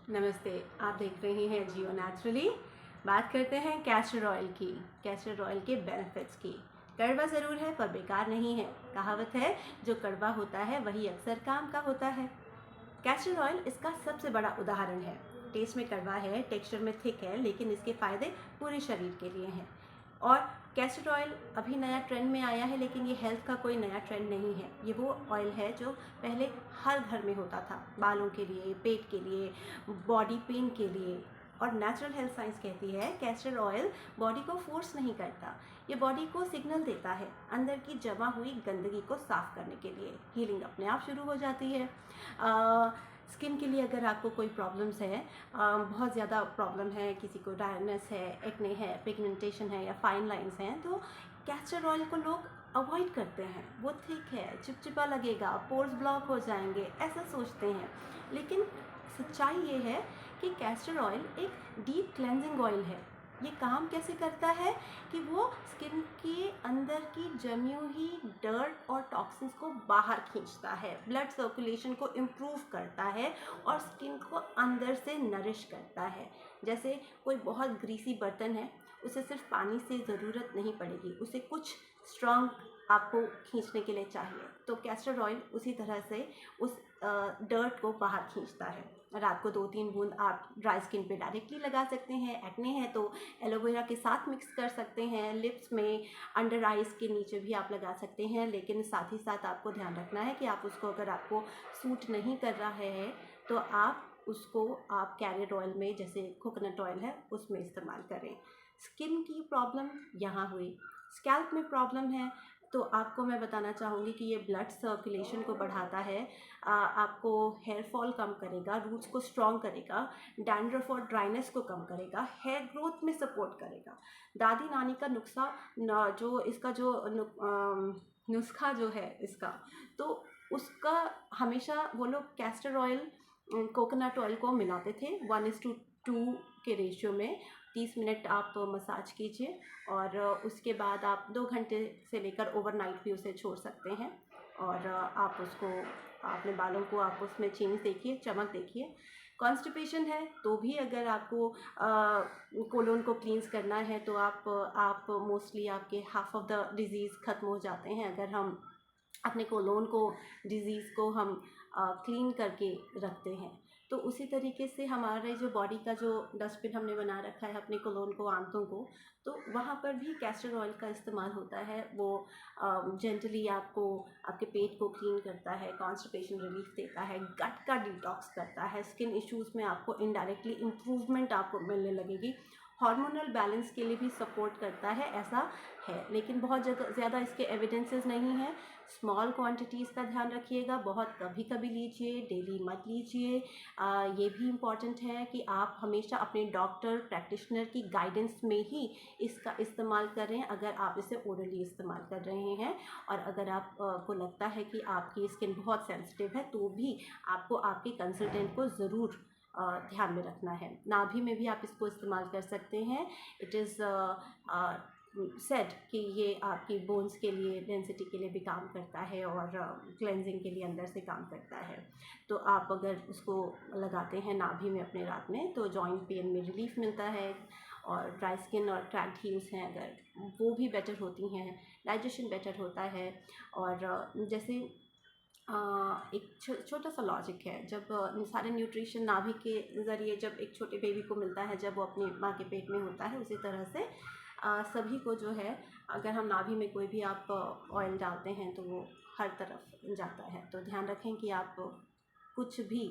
नमस्ते। आप देख रहे हैं जियो नेचुरली। बात करते हैं कैस्टर ऑयल की, कैस्टर ऑयल के बेनिफिट्स की। कड़वा ज़रूर है पर बेकार नहीं है। कहावत है जो कड़वा होता है वही अक्सर काम का होता है। कैस्टर ऑयल इसका सबसे बड़ा उदाहरण है। टेस्ट में कड़वा है, टेक्सचर में थिक है, लेकिन इसके फ़ायदे पूरे शरीर के लिए हैं। और कैस्टर ऑयल अभी नया ट्रेंड में आया है, लेकिन ये हेल्थ का कोई नया ट्रेंड नहीं है। ये वो ऑयल है जो पहले हर घर में होता था, बालों के लिए, पेट के लिए, बॉडी पेन के लिए। और नेचुरल हेल्थ साइंस कहती है कैस्टर ऑयल बॉडी को फोर्स नहीं करता, ये बॉडी को सिग्नल देता है अंदर की जमा हुई गंदगी को साफ करने के लिए। हीलिंग अपने आप शुरू हो जाती है। स्किन के लिए अगर आपको कोई प्रॉब्लम्स है, बहुत ज़्यादा प्रॉब्लम है, किसी को ड्राइनेस है, एक्ने है, पिगमेंटेशन है या फाइन लाइंस हैं, तो कैस्टर ऑयल को लोग अवॉइड करते हैं। वो थिक है, चिपचिपा लगेगा, पोर्स ब्लॉक हो जाएंगे, ऐसा सोचते हैं। लेकिन सच्चाई ये है कि कैस्टर ऑयल एक डीप क्लेंजिंग ऑयल है। ये काम कैसे करता है कि वो स्किन के अंदर की जमी हुई डर्ट और टॉक्सिन्स को बाहर खींचता है, ब्लड सर्कुलेशन को इम्प्रूव करता है और स्किन को अंदर से नरिश करता है। जैसे कोई बहुत ग्रीसी बर्तन है, उसे सिर्फ पानी से ज़रूरत नहीं पड़ेगी, उसे कुछ स्ट्रॉन्ग आपको खींचने के लिए चाहिए। तो कैस्टर ऑयल उसी तरह से उस डर्ट को बाहर खींचता है। रात को 2-3 बूंद आप ड्राई स्किन पे डायरेक्टली लगा सकते हैं। एक्ने है तो एलोवेरा के साथ मिक्स कर सकते हैं। लिप्स में, अंडर आइज़ के नीचे भी आप लगा सकते हैं, लेकिन साथ ही साथ आपको ध्यान रखना है कि आप उसको, अगर आपको सूट नहीं कर रहा है तो आप उसको कैरियर ऑयल में, जैसे कोकोनट ऑयल है, उसमें इस्तेमाल करें। स्किन की प्रॉब्लम यहाँ हुई। स्कैल्प में प्रॉब्लम है तो आपको मैं बताना चाहूँगी कि ये ब्लड सर्कुलेशन को बढ़ाता है, आपको हेयर फॉल कम करेगा, रूट्स को स्ट्रॉन्ग करेगा, डैंड्रफ और ड्राइनेस को कम करेगा, हेयर ग्रोथ में सपोर्ट करेगा। दादी नानी का नुस्खा जो है इसका, तो उसका हमेशा वो लोग कैस्टर ऑयल कोकोनट ऑयल को मिलाते थे 1:2 के रेशियो में। 30 मिनट आप मसाज कीजिए और उसके बाद आप 2 घंटे से लेकर ओवरनाइट भी उसे छोड़ सकते हैं। और आप उसको, अपने बालों को आप उसमें चेंज देखिए, चमक देखिए। कॉन्स्टिपेशन है तो भी अगर आपको कोलोन को क्लींस करना है तो आप मोस्टली आपके हाफ ऑफ द डिज़ीज़ ख़त्म हो जाते हैं अगर हम अपने कोलोन को, डिज़ीज़ को हम क्लीन करके रखते हैं। तो उसी तरीके से हमारे जो बॉडी का जो डस्टबिन हमने बना रखा है अपने कोलोन को, आंतों को, तो वहाँ पर भी कैस्टर ऑयल का इस्तेमाल होता है। वो जेंटली आपको, आपके पेट को क्लीन करता है, कॉन्स्टिपेशन रिलीफ देता है, गट का डिटॉक्स करता है, स्किन इश्यूज़ में आपको इनडायरेक्टली इम्प्रूवमेंट आपको मिलने लगेगी, हार्मोनल बैलेंस के लिए भी सपोर्ट करता है, ऐसा है। लेकिन बहुत ज़्यादा इसके एविडेंसेस नहीं हैं। स्मॉल क्वांटिटीज़ का ध्यान रखिएगा, बहुत कभी कभी लीजिए, डेली मत लीजिए। ये भी इम्पॉर्टेंट है कि आप हमेशा अपने डॉक्टर, प्रैक्टिशनर की गाइडेंस में ही इसका इस्तेमाल करें अगर आप इसे ओरली इस्तेमाल कर रहे हैं। और अगर आप को लगता है कि आपकी स्किन बहुत सेंसिटिव है तो भी आपको आपके कंसल्टेंट को ज़रूर ध्यान में रखना है। नाभि में भी आप इसको इस्तेमाल कर सकते हैं। इट इज़ सेड कि ये आपकी बोन्स के लिए, डेंसिटी के लिए भी काम करता है और क्लेंजिंग के लिए अंदर से काम करता है। तो आप अगर उसको लगाते हैं नाभि में अपने रात में तो जॉइंट पेन में रिलीफ मिलता है। और ड्राई स्किन और क्रैक्ड हील्स हैं अगर, वो भी बेटर होती हैं, डाइजेशन बेटर होता है। और जैसे एक छोटा सा लॉजिक है, जब सारे न्यूट्रिशन नाभि के ज़रिए जब एक छोटे बेबी को मिलता है जब वो अपनी माँ के पेट में होता है, उसी तरह से सभी को जो है, अगर हम नाभि में कोई भी आप ऑयल डालते हैं तो वो हर तरफ जाता है। तो ध्यान रखें कि आप कुछ भी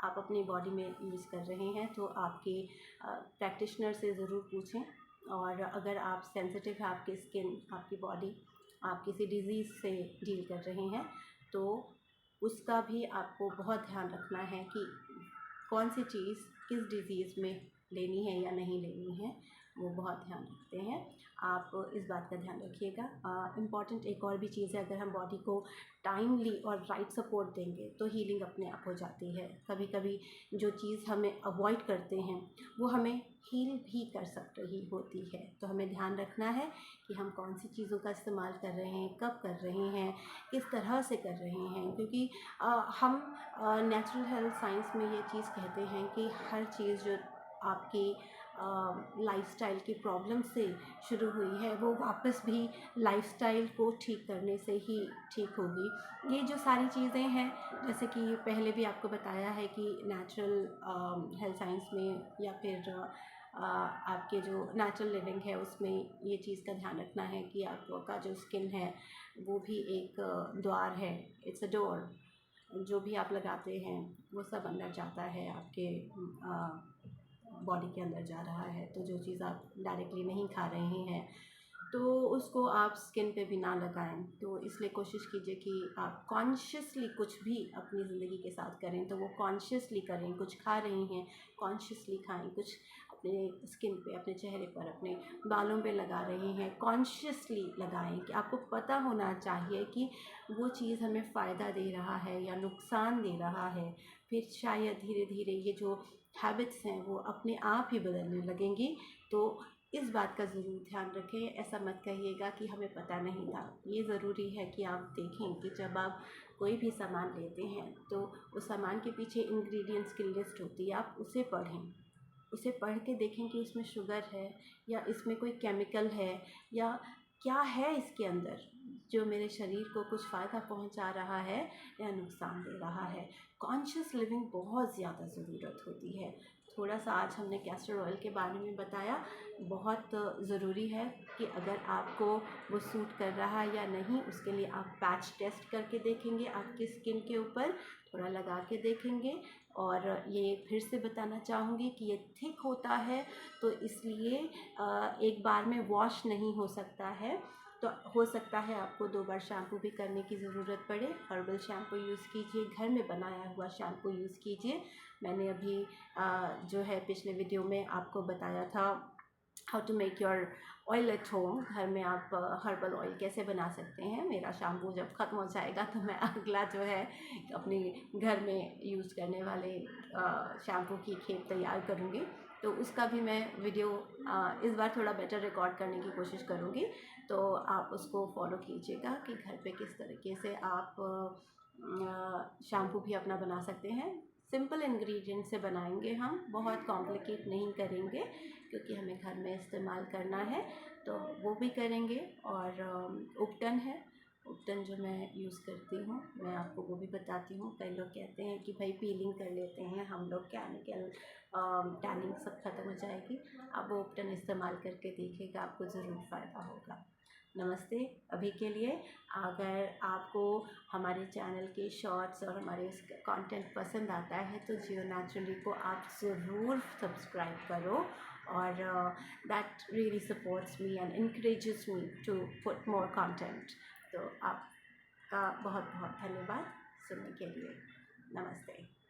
आप अपनी बॉडी में यूज़ कर रहे हैं तो आपके प्रैक्टिशनर से ज़रूर पूछें। और अगर आप सेंसिटिव है, आपकी स्किन, आपकी बॉडी, आप किसी डिज़ीज़ से डील कर रहे हैं तो उसका भी आपको बहुत ध्यान रखना है कि कौन सी चीज़ किस डिज़ीज़ में लेनी है या नहीं लेनी है। वो बहुत ध्यान रखते हैं। आप इस बात का ध्यान रखिएगा। इम्पॉर्टेंट एक और भी चीज़ है, अगर हम बॉडी को टाइमली और राइट सपोर्ट देंगे तो हीलिंग अपने आप हो जाती है। कभी कभी जो चीज़ हमें अवॉइड करते हैं वो हमें हील भी कर सक रही होती है। तो हमें ध्यान रखना है कि हम कौन सी चीज़ों का इस्तेमाल कर रहे हैं, कब कर रहे हैं, किस तरह से कर रहे हैं। क्योंकि हम नेचुरल हेल्थ साइंस में ये चीज़ कहते हैं कि हर चीज़ जो आपकी लाइफ़स्टाइल की प्रॉब्लम से शुरू हुई है वो वापस भी लाइफ़स्टाइल को ठीक करने से ही ठीक होगी। ये जो सारी चीज़ें हैं, जैसे कि पहले भी आपको बताया है कि नेचुरल हेल्थ साइंस में या फिर आपके जो नेचुरल लिविंग है उसमें ये चीज़ का ध्यान रखना है कि आपका जो स्किन है वो भी एक द्वार है, इट्स अ डोर। जो भी आप लगाते हैं वो सब अंदर जाता है, आपके बॉडी के अंदर जा रहा है। तो जो चीज़ आप डायरेक्टली नहीं खा रहे हैं तो उसको आप स्किन पे भी ना लगाएं। तो इसलिए कोशिश कीजिए कि आप कॉन्शियसली कुछ भी अपनी ज़िंदगी के साथ करें तो वो कॉन्शियसली करें। कुछ खा रही हैं, कॉन्शियसली खाएं। कुछ अपने स्किन पे, अपने चेहरे पर, अपने बालों पे लगा रहे हैं, कॉन्शियसली लगाएं। कि आपको पता होना चाहिए कि वो चीज़ हमें फ़ायदा दे रहा है या नुकसान दे रहा है। फिर शायद धीरे धीरे ये जो हैबिट्स हैं वो अपने आप ही बदलने लगेंगी। तो इस बात का ज़रूर ध्यान रखें। ऐसा मत कहिएगा कि हमें पता नहीं था। ये ज़रूरी है कि आप देखें कि जब आप कोई भी सामान लेते हैं तो उस सामान के पीछे इंग्रेडिएंट्स की लिस्ट होती है, आप उसे पढ़ें। उसे पढ़ के देखें कि उसमें शुगर है या इसमें कोई केमिकल है या क्या है इसके अंदर जो मेरे शरीर को कुछ फ़ायदा पहुंचा रहा है या नुकसान दे रहा है। कॉन्शियस लिविंग बहुत ज़्यादा ज़रूरत होती है। थोड़ा सा आज हमने कैस्टर ऑयल के बारे में बताया। बहुत ज़रूरी है कि अगर आपको वो सूट कर रहा है या नहीं, उसके लिए आप पैच टेस्ट करके देखेंगे आपकी स्किन के ऊपर, थोड़ा लगा के देखेंगे। और ये फिर से बताना चाहूँगी कि ये थिक होता है तो इसलिए एक बार में वॉश नहीं हो सकता है। तो हो सकता है आपको 2 बार शैम्पू भी करने की ज़रूरत पड़े। हर्बल शैम्पू यूज़ कीजिए, घर में बनाया हुआ शैम्पू यूज़ कीजिए। मैंने अभी जो है पिछले वीडियो में आपको बताया था how to make your oil at home. घर में आप हर्बल ऑयल कैसे बना सकते हैं। मेरा शैम्पू जब ख़त्म हो जाएगा तो मैं अगला जो है अपने घर में यूज़ करने वाले शैम्पू की खेप तैयार करूँगी। तो उसका भी मैं वीडियो इस बार थोड़ा बेटर रिकॉर्ड करने की कोशिश करूँगी। तो आप उसको फॉलो कीजिएगा कि घर पे किस तरीके से आप शैम्पू भी अपना बना सकते हैं। सिंपल इंग्रेडिएंट से बनाएंगे हम, बहुत कॉम्प्लिकेट नहीं करेंगे क्योंकि हमें घर में इस्तेमाल करना है। तो वो भी करेंगे। और उपटन है, उपटन जो मैं यूज़ करती हूँ मैं आपको वो भी बताती हूँ। कई लोग कहते हैं कि भाई पीलिंग कर लेते हैं हम लोग, केमिकल टैनिंग सब ख़त्म हो जाएगी। आप वो उपटन इस्तेमाल करके देखिएगा, आपको ज़रूर फ़ायदा होगा। नमस्ते। अभी के लिए अगर आपको हमारे चैनल के शॉर्ट्स और हमारे कंटेंट पसंद आता है तो जियो नेचुरली को आप ज़रूर सब्सक्राइब करो। और that really supports me and encourages me to put more content. तो आपका बहुत बहुत धन्यवाद सुनने के लिए। नमस्ते।